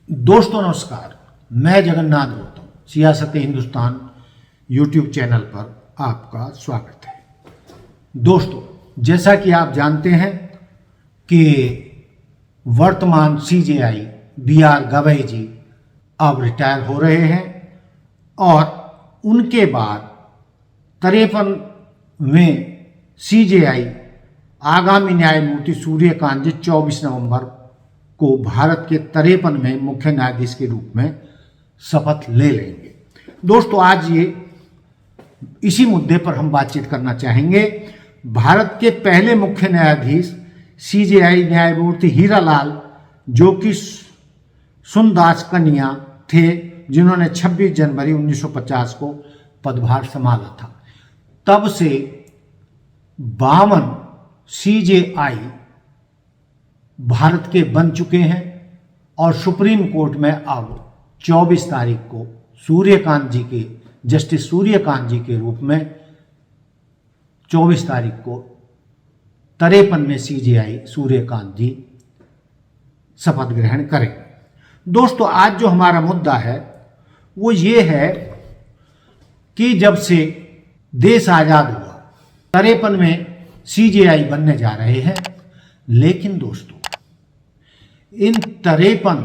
दोस्तों नमस्कार, मैं जगन्नाथ गौतम सियासत हिंदुस्तान यूट्यूब चैनल पर आपका स्वागत है। दोस्तों, जैसा कि आप जानते हैं कि वर्तमान सीजेआई बी.आर. गवई जी अब रिटायर हो रहे हैं और उनके बाद 53वें सीजेआई आगामी न्यायमूर्ति सूर्यकांत जी 24 नवंबर को भारत के 53वें मुख्य न्यायाधीश के रूप में शपथ ले लेंगे। दोस्तों, आज इसी मुद्दे पर हम बातचीत करना चाहेंगे। भारत के पहले मुख्य न्यायाधीश सीजेआई न्यायमूर्ति हीरालाल, जो कि सुनदास कन्या थे, जिन्होंने 26 जनवरी 1950 को पदभार संभाला था, तब से 52 सीजेआई भारत के बन चुके हैं और सुप्रीम कोर्ट में अब 24 तारीख को जस्टिस सूर्यकांत जी के रूप में 24 तारीख को 53वें सीजेआई सूर्यकांत जी शपथ ग्रहण करेंगे। दोस्तों, आज जो हमारा मुद्दा है वो ये है कि जब से देश आजाद हुआ 53वें सीजेआई बनने जा रहे हैं, लेकिन दोस्तों इन 53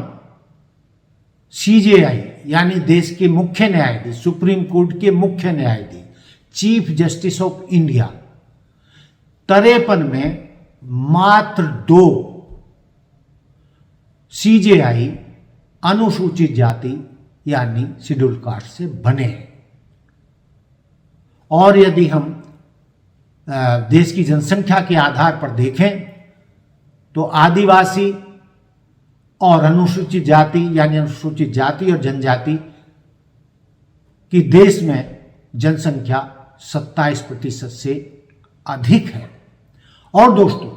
सीजेआई यानी देश के मुख्य न्यायाधीश, सुप्रीम कोर्ट के मुख्य न्यायाधीश, चीफ जस्टिस ऑफ इंडिया, 53 में मात्र 2 सीजेआई अनुसूचित जाति यानी शेड्यूल कास्ट से बने हैं। और यदि हम देश की जनसंख्या के आधार पर देखें तो आदिवासी और अनुसूचित जाति यानी अनुसूचित जाति और जनजाति की देश में जनसंख्या 27% से अधिक है। और दोस्तों,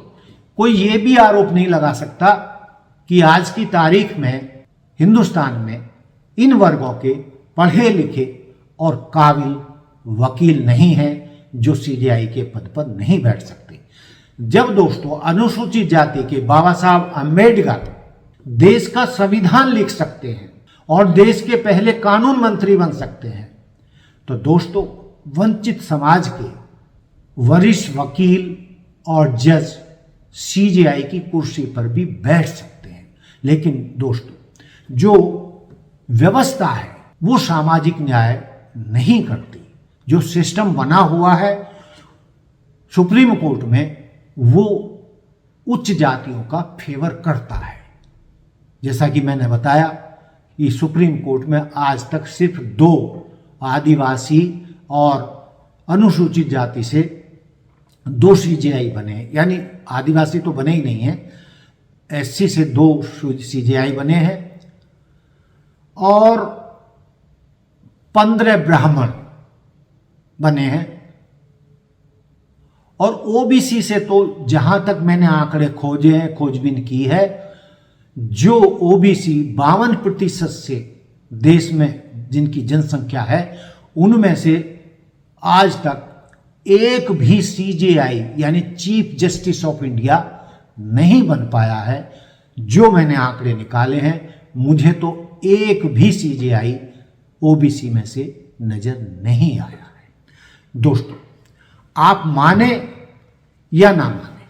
कोई ये भी आरोप नहीं लगा सकता कि आज की तारीख में हिंदुस्तान में इन वर्गों के पढ़े लिखे और काबिल वकील नहीं हैं जो सीजेआई के पद पर नहीं बैठ सकते। जब दोस्तों अनुसूचित जाति के बाबा साहब अम्बेडकर देश का संविधान लिख सकते हैं और देश के पहले कानून मंत्री बन सकते हैं, तो दोस्तों वंचित समाज के वरिष्ठ वकील और जज सीजेआई की कुर्सी पर भी बैठ सकते हैं। लेकिन दोस्तों, जो व्यवस्था है वो सामाजिक न्याय नहीं करती। जो सिस्टम बना हुआ है सुप्रीम कोर्ट में, वो उच्च जातियों का फेवर करता है। जैसा कि मैंने बताया कि सुप्रीम कोर्ट में आज तक सिर्फ 2 आदिवासी और अनुसूचित जाति से 2 सीजेआई बने, यानी आदिवासी तो बने ही नहीं हैं, एससी से 2 सीजेआई बने हैं और 15 ब्राह्मण बने हैं। और ओबीसी से तो जहां तक मैंने आंकड़े खोजे हैं, खोजबीन की है, जो ओबीसी 52% से देश में जिनकी जनसंख्या है, उनमें से आज तक एक भी सीजेआई यानी चीफ जस्टिस ऑफ इंडिया नहीं बन पाया है। जो मैंने आंकड़े निकाले हैं, मुझे तो एक भी सीजेआई ओबीसी में से नजर नहीं आया है। दोस्तों, आप माने या ना माने,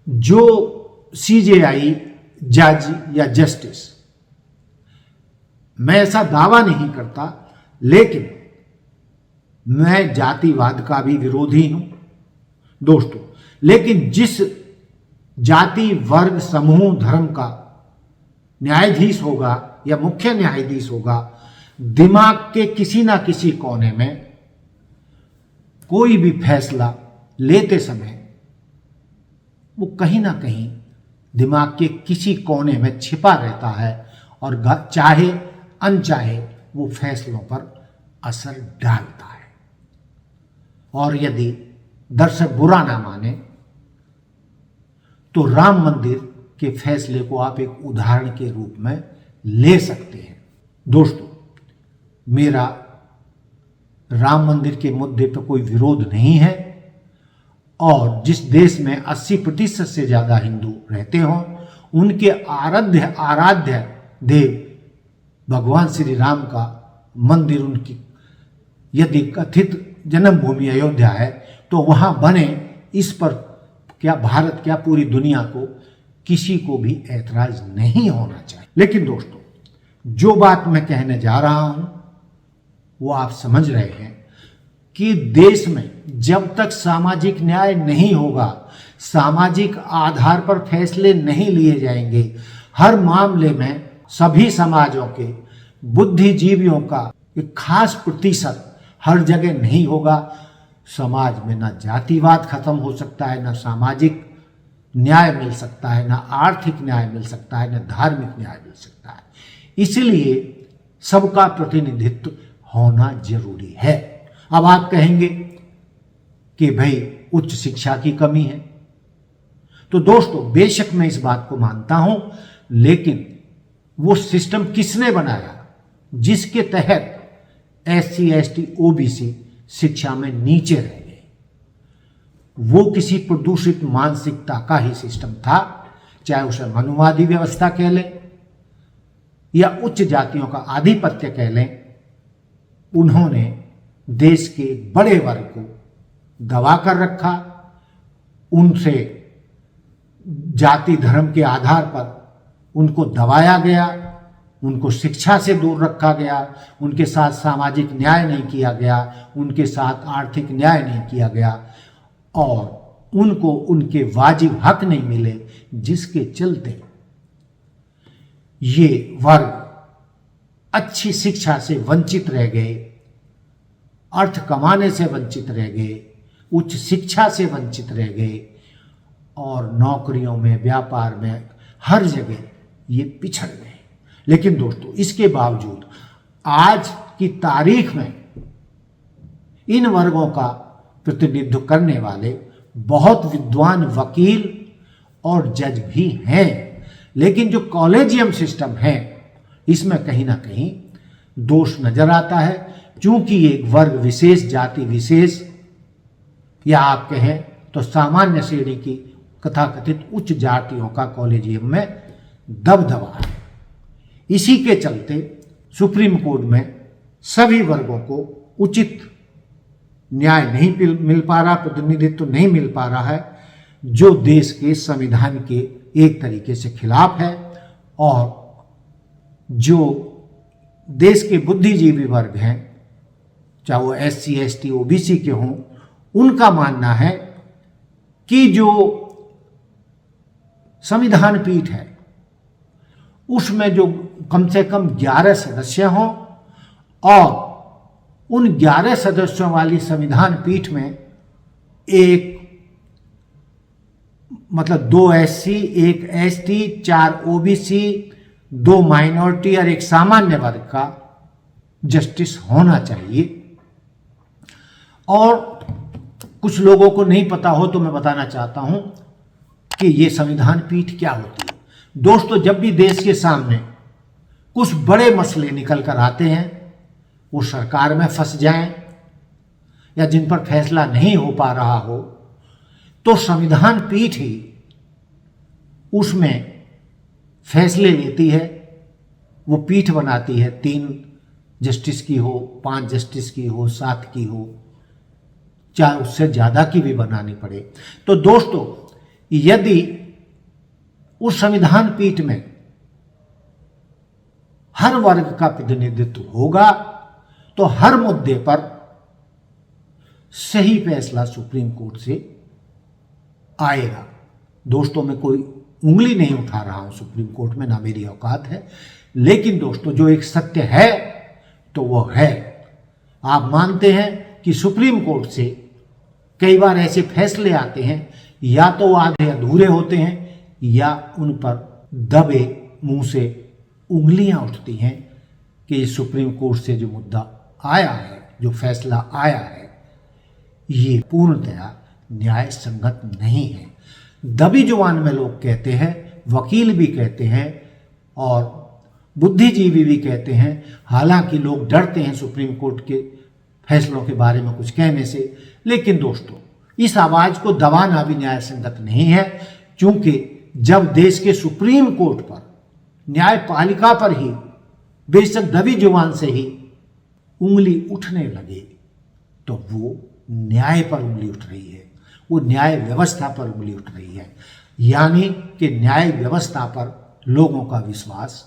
जो सीजेआई जज या जस्टिस, मैं ऐसा दावा नहीं करता, लेकिन मैं जातिवाद का भी विरोधी हूं दोस्तों। लेकिन जिस जाति, वर्ग, समूह, धर्म का न्यायाधीश होगा या मुख्य न्यायाधीश होगा, दिमाग के किसी ना किसी कोने में कोई भी फैसला लेते समय वो कहीं ना कहीं दिमाग के किसी कोने में छिपा रहता है और चाहे अनचाहे वो फैसलों पर असर डालता है। और यदि दर्शक बुरा ना माने तो राम मंदिर के फैसले को आप एक उदाहरण के रूप में ले सकते हैं। दोस्तों, मेरा राम मंदिर के मुद्दे पर कोई विरोध नहीं है और जिस देश में 80% से ज़्यादा हिंदू रहते हों उनके आराध्य देव भगवान श्री राम का मंदिर, उनकी यदि कथित जन्मभूमि अयोध्या है तो वहाँ बने, इस पर क्या भारत क्या पूरी दुनिया को किसी को भी ऐतराज नहीं होना चाहिए। लेकिन दोस्तों, जो बात मैं कहने जा रहा हूं वो आप समझ रहे हैं कि देश में जब तक सामाजिक न्याय नहीं होगा, सामाजिक आधार पर फैसले नहीं लिए जाएंगे, हर मामले में सभी समाजों के बुद्धिजीवियों का एक खास प्रतिशत हर जगह नहीं होगा, समाज में ना जातिवाद खत्म हो सकता है, ना सामाजिक न्याय मिल सकता है, ना आर्थिक न्याय मिल सकता है, ना धार्मिक न्याय मिल सकता है। इसलिए सबका प्रतिनिधित्व होना जरूरी है। अब आप कहेंगे कि भाई उच्च शिक्षा की कमी है, तो दोस्तों बेशक मैं इस बात को मानता हूं, लेकिन वो सिस्टम किसने बनाया जिसके तहत SC ST OBC शिक्षा में नीचे रह गए? वो किसी प्रदूषित मानसिकता का ही सिस्टम था, चाहे उसे मनुवादी व्यवस्था कह लें या उच्च जातियों का आधिपत्य कह लें। उन्होंने देश के बड़े वर्ग को दबा कर रखा, उनसे जाति धर्म के आधार पर उनको दबाया गया, उनको शिक्षा से दूर रखा गया, उनके साथ सामाजिक न्याय नहीं किया गया, उनके साथ आर्थिक न्याय नहीं किया गया और उनको उनके वाजिब हक नहीं मिले, जिसके चलते ये वर्ग अच्छी शिक्षा से वंचित रह गए, अर्थ कमाने से वंचित रह गए, उच्च शिक्षा से वंचित रह गए और नौकरियों में, व्यापार में, हर जगह ये पिछड़ गए। लेकिन दोस्तों, इसके बावजूद आज की तारीख में इन वर्गों का प्रतिनिधित्व करने वाले बहुत विद्वान वकील और जज भी हैं। लेकिन जो कॉलेजियम सिस्टम है, इसमें कहीं ना कहीं दोष नजर आता है, क्योंकि ये एक वर्ग विशेष, जाति विशेष, या आप कहें तो सामान्य श्रेणी की कथाकथित उच्च जातियों का कॉलेजियम में दबदबा है। इसी के चलते सुप्रीम कोर्ट में सभी वर्गों को उचित न्याय नहीं मिल पा रहा, प्रतिनिधित्व नहीं मिल पा रहा है, जो देश के संविधान के एक तरीके से खिलाफ है। और जो देश के बुद्धिजीवी वर्ग हैं, चाहे वो SC ST OBC के हों, उनका मानना है कि जो संविधान पीठ है उसमें जो कम से कम 11 सदस्य हों और उन 11 सदस्यों वाली संविधान पीठ में एक मतलब 2 SC, 1 ST, 4 OBC, 2 माइनॉरिटी और एक सामान्य वर्ग का जस्टिस होना चाहिए। और कुछ लोगों को नहीं पता हो तो मैं बताना चाहता हूं कि ये संविधान पीठ क्या होती है। दोस्तों, जब भी देश के सामने कुछ बड़े मसले निकल कर आते हैं, वो सरकार में फंस जाएं या जिन पर फैसला नहीं हो पा रहा हो, तो संविधान पीठ ही उसमें फैसले लेती है। वो पीठ बनाती है, 3 जस्टिस की हो, 5 जस्टिस की हो, 7 की हो, चाहे उससे ज़्यादा की भी बनानी पड़े। तो दोस्तों, यदि उस संविधान पीठ में हर वर्ग का प्रतिनिधित्व होगा तो हर मुद्दे पर सही फैसला सुप्रीम कोर्ट से आएगा। दोस्तों, मैं कोई उंगली नहीं उठा रहा हूं सुप्रीम कोर्ट में, ना मेरी औकात है, लेकिन दोस्तों जो एक सत्य है तो वह है। आप मानते हैं कि सुप्रीम कोर्ट से कई बार ऐसे फैसले आते हैं, या तो वो आधे अधूरे होते हैं या उन पर दबे मुंह से उंगलियां उठती हैं कि सुप्रीम कोर्ट से जो मुद्दा आया है, जो फैसला आया है, ये पूर्णतया न्याय संगत नहीं है। दबी जुबान में लोग कहते हैं, वकील भी कहते हैं और बुद्धिजीवी भी कहते हैं। हालांकि लोग डरते हैं सुप्रीम कोर्ट के फैसलों के बारे में कुछ कहने से, लेकिन दोस्तों इस आवाज को दबाना भी न्याय संगत नहीं है, क्योंकि जब देश के सुप्रीम कोर्ट पर, न्यायपालिका पर ही बेशक दबी जुबान से ही उंगली उठने लगे, तो वो न्याय पर उंगली उठ रही है, वो न्याय व्यवस्था पर उंगली उठ रही है। यानी कि न्याय व्यवस्था पर लोगों का विश्वास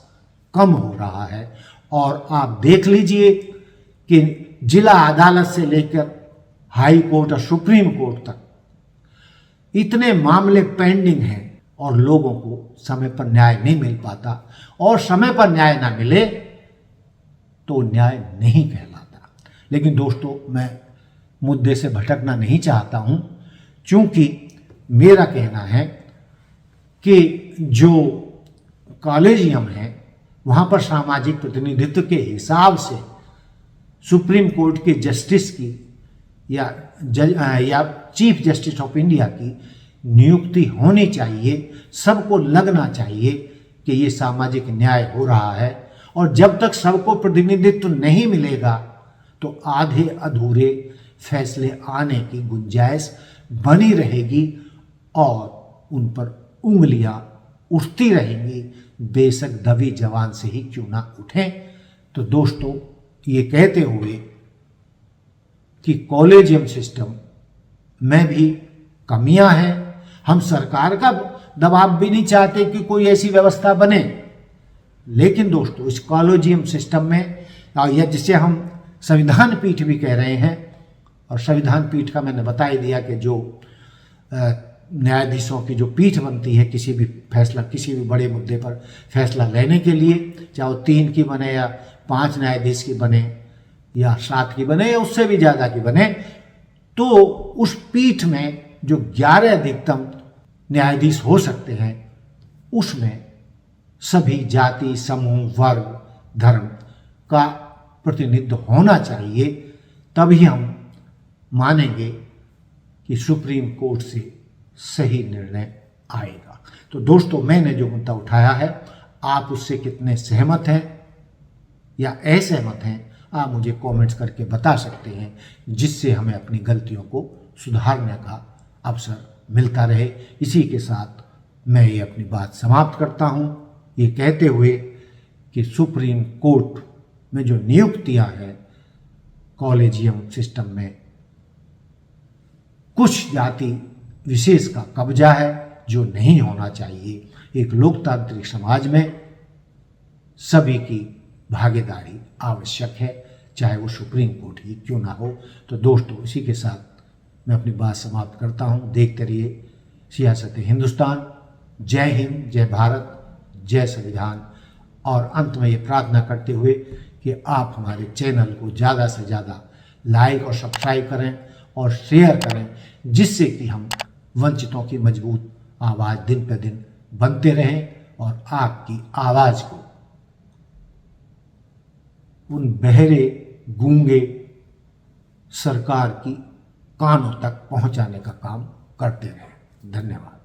कम हो रहा है। और आप देख लीजिए कि जिला अदालत से लेकर हाई कोर्ट और सुप्रीम कोर्ट तक इतने मामले पेंडिंग हैं और लोगों को समय पर न्याय नहीं मिल पाता, और समय पर न्याय ना मिले तो न्याय नहीं कहलाता। लेकिन दोस्तों, मैं मुद्दे से भटकना नहीं चाहता हूं, क्योंकि मेरा कहना है कि जो कॉलेजियम है वहां पर सामाजिक प्रतिनिधित्व के हिसाब से सुप्रीम कोर्ट के जस्टिस की या चीफ जस्टिस ऑफ इंडिया की नियुक्ति होनी चाहिए। सबको लगना चाहिए कि ये सामाजिक न्याय हो रहा है, और जब तक सबको प्रतिनिधित्व नहीं मिलेगा तो आधे अधूरे फैसले आने की गुंजाइश बनी रहेगी और उन पर उंगलियां उठती रहेंगी, बेशक दबी जवान से ही क्यों ना उठें। तो दोस्तों, ये कहते हुए कि कॉलेजियम सिस्टम में भी कमियां हैं, हम सरकार का दबाव भी नहीं चाहते कि कोई ऐसी व्यवस्था बने, लेकिन दोस्तों इस कॉलेजियम सिस्टम में, या जिसे हम संविधान पीठ भी कह रहे हैं, और संविधान पीठ का मैंने बता ही दिया कि जो न्यायाधीशों की जो पीठ बनती है किसी भी बड़े मुद्दे पर फैसला लेने के लिए, चाहे वो 3 की बने या 5 न्यायाधीश की बने या 7 की बने या उससे भी ज़्यादा की बने, तो उस पीठ में जो 11 अधिकतम न्यायाधीश हो सकते हैं, उसमें सभी जाति, समूह, वर्ग, धर्म का प्रतिनिधित्व होना चाहिए। तभी हम मानेंगे कि सुप्रीम कोर्ट से सही निर्णय आएगा। तो दोस्तों, मैंने जो मुद्दा उठाया है, आप उससे कितने सहमत हैं या असहमत हैं, आप मुझे कमेंट्स करके बता सकते हैं, जिससे हमें अपनी गलतियों को सुधारने का अवसर मिलता रहे। इसी के साथ मैं ये अपनी बात समाप्त करता हूँ, ये कहते हुए कि सुप्रीम कोर्ट में जो नियुक्तियां हैं कॉलेजियम सिस्टम में, कुछ जाति विशेष का कब्जा है जो नहीं होना चाहिए। एक लोकतांत्रिक समाज में सभी की भागीदारी आवश्यक है, चाहे वो सुप्रीम कोर्ट ही क्यों ना हो। तो दोस्तों, इसी के साथ मैं अपनी बात समाप्त करता हूँ। देखते रहिए सियासत हिंदुस्तान। जय हिंद, जय भारत, जय संविधान। और अंत में ये प्रार्थना करते हुए कि आप हमारे चैनल को ज़्यादा से ज़्यादा लाइक और सब्सक्राइब करें और शेयर करें, जिससे कि हम वंचितों की मजबूत आवाज़ दिन पर दिन बनते रहें और आपकी आवाज़ को उन बहरे गूंगे सरकार की कानों तक पहुंचाने का काम करते रहें। धन्यवाद।